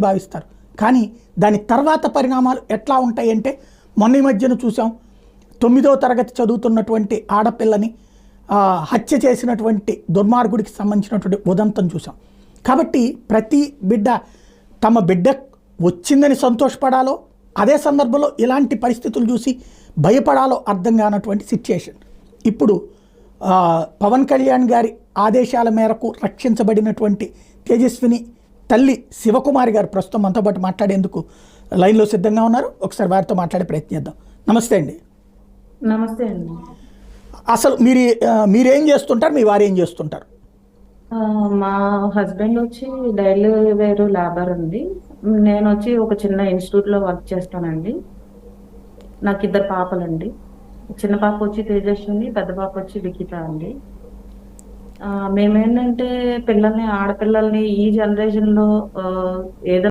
భావిస్తారు. కానీ దాని తర్వాత పరిణామాలు ఎట్లా ఉంటాయంటే మొన్న ఈ మధ్యన చూసాం, 9వ తరగతి చదువుతున్నటువంటి ఆడపిల్లని హత్య చేసినటువంటి దుర్మార్గుడికి సంబంధించినటువంటి ఉదంతం చూసాం. కాబట్టి ప్రతి బిడ్డ తమ బిడ్డ వచ్చిందని సంతోషపడాలో, అదే సందర్భంలో ఇలాంటి పరిస్థితులు చూసి భయపడాలో అర్థం కానటువంటి సిచ్యుయేషన్. ఇప్పుడు పవన్ కళ్యాణ్ గారి ఆదేశాల మేరకు రక్షించబడినటువంటి తేజస్విని తల్లి శివకుమారి గారు ప్రస్తుతం మనతో పాటు మాట్లాడేందుకు లైన్లో సిద్ధంగా ఉన్నారు. ఒకసారి వారితో మాట్లాడే ప్రయత్నిద్దాం. నమస్తే అండి. నమస్తే అండి. అసలు మీరేం చేస్తుంటారు, మీ వారు ఏం చేస్తుంటారు? మా హస్బెండ్ వచ్చి డైలీ వేరు లేబర్ అండి. నేను వచ్చి ఒక చిన్న ఇన్స్టిట్యూట్లో వర్క్ చేస్తానండి. నాకు 2 పాపలండి. చిన్న పాప వచ్చి తేజస్విని, పెద్ద పాప వచ్చి వికిత అండి. మేమేంటంటే ఆడపిల్లల్ని ఈ జనరేషన్లో ఏదో